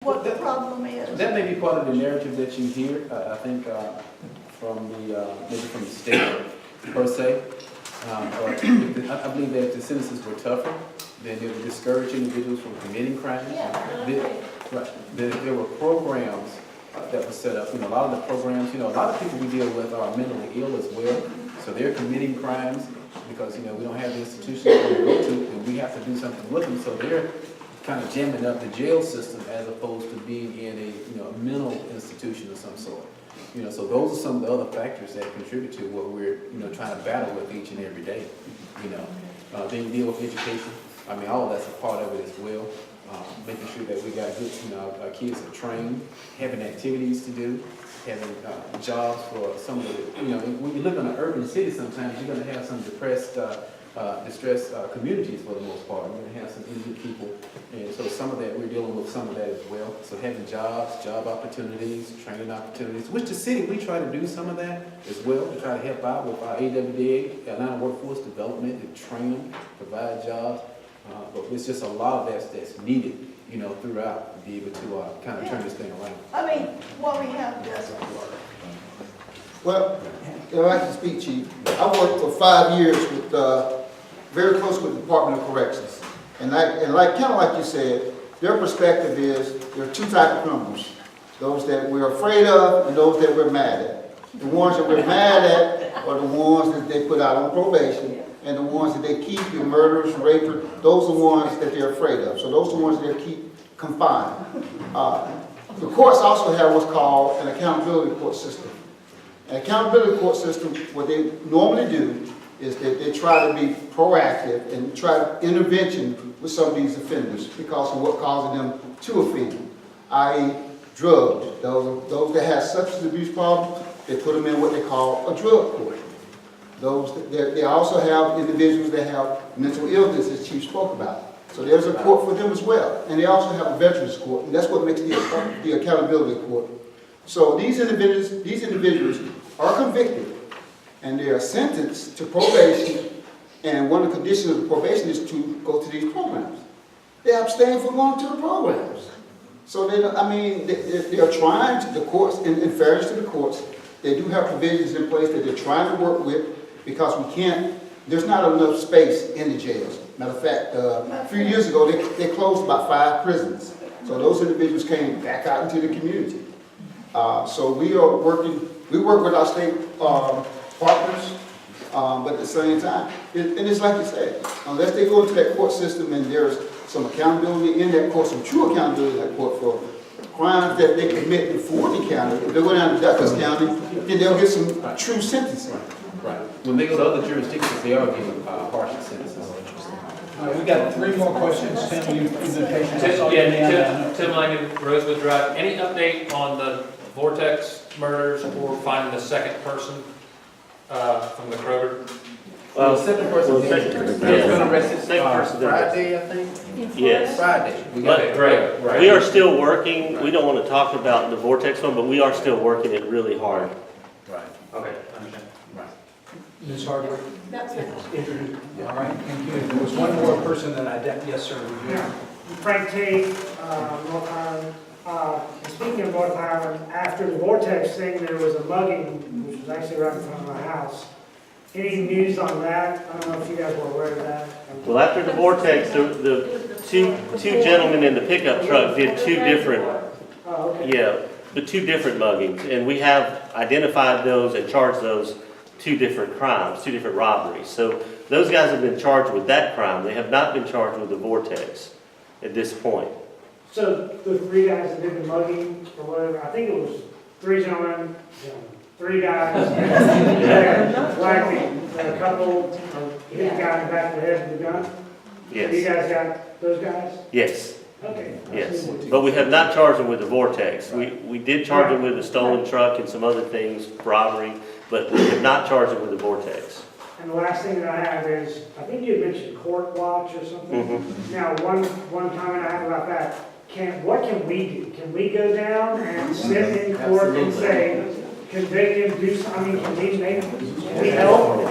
what the problem is? That may be part of the narrative that you hear, I think, from the, maybe from the state per se. Or I believe that if the sentences were tougher, then it would discourage individuals from committing crimes. Right. There were programs that were set up. A lot of the programs, a lot of people we deal with are mentally ill as well. So they're committing crimes because, we don't have the institutions that we go to, and we have to do something with them. So they're kind of jamming up the jail system as opposed to being in a mental institution of some sort. So those are some of the other factors that contribute to what we're, trying to battle with each and every day. Then you deal with education. I mean, all of that's a part of it as well. Making sure that we got good, our kids are trained, having activities to do, having jobs for some of the, when you live in an urban city, sometimes you're going to have some distressed communities for the most part. You're going to have some injured people, and so some of that, we're dealing with some of that as well. So having jobs, job opportunities, training opportunities, which the city, we try to do some of that as well, to try to help out with our AWDA, Atlanta Workforce Development, and train them, provide jobs. But it's just a lot of that's needed, throughout to be able to kind of turn this thing around. I mean, what we have doesn't work. Well, if I can speak, Chief, I worked for 5 years with, very close with the Department of Corrections. And kind of like you said, their perspective is there are two types of criminals. Those that we're afraid of and those that we're mad at. The ones that we're mad at are the ones that they put out on probation, and the ones that they keep, the murderers, rapers, those are the ones that they're afraid of. So those are the ones that they keep confined. The courts also have what's called an accountability court system. An accountability court system, what they normally do is that they try to be proactive and try intervention with some of these offenders because of what causes them to offend, i.e. drugs. Those that have substance abuse problems, they put them in what they call a drug court. They also have individuals that have mental illness, as Chief spoke about. So there's a court for them as well. And they also have a veterans court, and that's what makes the accountability court. So these individuals are convicted, and they are sentenced to probation, and one of the conditions of the probation is to go to these programs. They abstain from going to the programs. So they are trying to, the courts, in fairness to the courts, they do have provisions in place that they're trying to work with, because there's not enough space in the jails. Matter of fact, a few years ago, they closed about 5 prisons. So those individuals came back out into the community. So we work with our state partners, but at the same time, and it's like you said, unless they go into that court system and there's some accountability in that court, some true accountability in that court for crimes that they commit in Fulton County, if they go down to Douglas County, then they'll get some true sentencing. Right. When they go to other jurisdictions, they are getting harsher sentences. We got 3 more questions. Tim, you've been patient. Tim Langan, Rosewood Drive. Any update on the Vortex murders or finding the second person from the Kroger? Well, the second person was arrested Friday, I think? Yes. Friday. But Great. we are still working. We don't want to talk about the Vortex one, but we are still working it really hard. Right. Okay, understand. Right. Ms. Hardwick? That's it. All right, thank you. There was one more person that yes, sir. Frank T, North Island. Speaking of North Island, after the Vortex thing, there was a mugging, which was actually right in front of my house. Any news on that? I don't know if you guys were aware of that. Well, after the Vortex, the two gentlemen in the pickup truck did 2 different, Oh, okay. the 2 different muggings, and we have identified those and charged those 2 different crimes, 2 different robberies. So those guys have been charged with that crime. They have not been charged with the Vortex at this point. So the 3 guys that did the mugging or whatever, I think it was 3 gentlemen, 3 guys, whacking a couple, hit the guy in the back of the head with a gun. Yes. You guys got those guys? Yes. Okay. Yes, but we have not charged them with the Vortex. We did charge them with a stolen truck and some other things, robbery, but we have not charged them with the Vortex. And the last thing that I have is, I think you had mentioned court watch or something. Mm-hmm. Now, one comment I have about that, what can we do? Can we go down and sit in court and say, convict him, do something, can we help?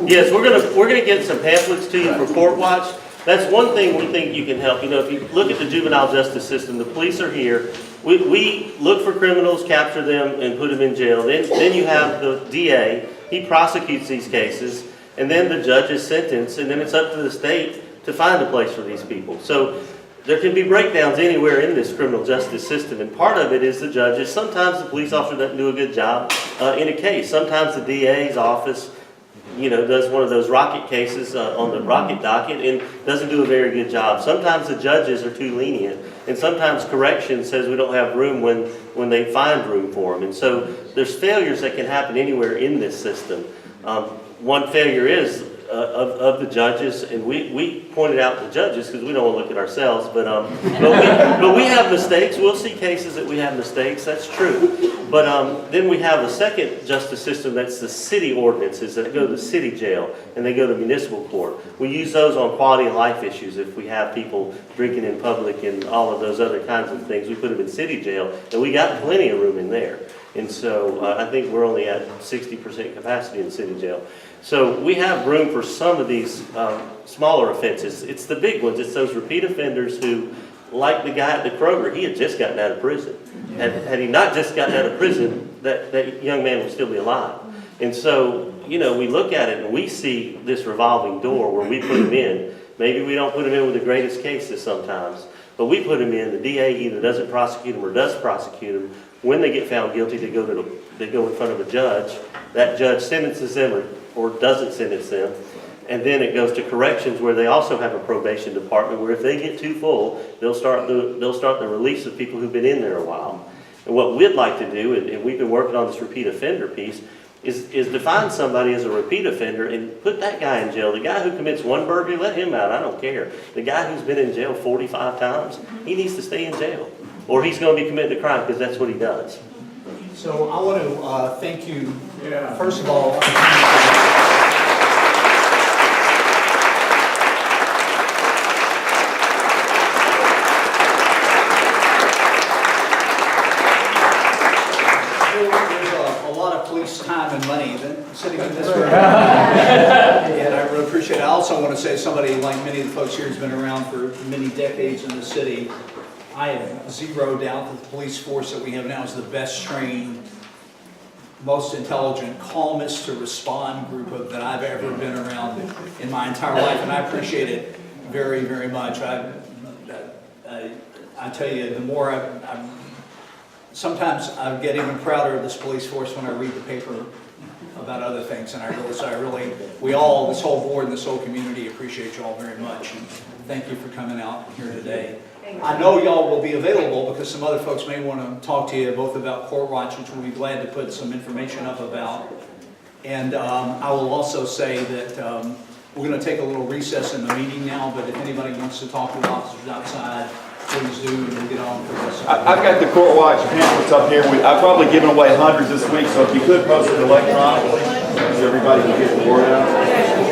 Yes, we're gonna get some pamphlets to you for court watch. that's one thing we think you can help. You know, if you look at the juvenile justice system, the police are here. We look for criminals, capture them, and put them in jail. Then you have the DA. He prosecutes these cases, and then the judge is sentenced, and then it's up to the state to find a place for these people. So there can be breakdowns anywhere in this criminal justice system, and part of it is the judges. Sometimes the police officer doesn't do a good job in a case. Sometimes the DA's office, you know, does one of those rocket cases on the rocket docket and doesn't do a very good job. Sometimes the judges are too lenient, and sometimes correction says we don't have room when they find room for them. And so there's failures that can happen anywhere in this system. One failure is of the judges, and we pointed out the judges because we don't want to look at ourselves, but we have mistakes. We'll see cases that we have mistakes, that's true. But then we have a second justice system, that's the city ordinances that go to the city jail and they go to municipal court. We use those on quality of life issues. If we have people drinking in public and all of those other kinds of things, we put them in city jail, and we got plenty of room in there. And so I think we're only at 60% capacity in city jail. So we have room for some of these smaller offenses. It's the big ones. It's those repeat offenders who, like the guy at the Kroger, he had just gotten out of prison. Had he not just gotten out of prison, that young man would still be alive. And so, you know, we look at it and we see this revolving door where we put him in. Maybe we don't put him in with the greatest cases sometimes, but we put him in. The DA either doesn't prosecute him or does prosecute him. When they get found guilty, they go in front of a judge. That judge sentences them or doesn't sentence them. And then it goes to corrections, where they also have a probation department, where if they get too full, they'll start the release of people who've been in there a while. And what we'd like to do, and we've been working on this repeat offender piece, is define somebody as a repeat offender and put that guy in jail. The guy who commits one burglary, let him out, I don't care. The guy who's been in jail 45 times, he needs to stay in jail, or he's going to be committing a crime, because that's what he does. So I want to thank you, first of all. Police time and money sitting in this room. And I really appreciate it. I also want to say, somebody like many of the folks here who's been around for many decades in the city, I have zero doubt that the police force that we have now is the best trained, most intelligent, calmest to respond group that I've ever been around in my entire life, and I appreciate it very, very much. I tell you, the more sometimes I get even prouder of this police force when I read the paper about other things, and we all, this whole board and this whole community, appreciate you all very much. And thank you for coming out here today. I know y'all will be available because some other folks may want to talk to you both about Court Watch, which we'll be glad to put some information up about. And I will also say that we're going to take a little recess in the meeting now, but if anybody wants to talk to the officers outside, please do, and we'll get on with the rest of it. I've got the Court Watch pamphlets up here. I've probably given away hundreds this week, so if you could post it electronically, so everybody can get the word out.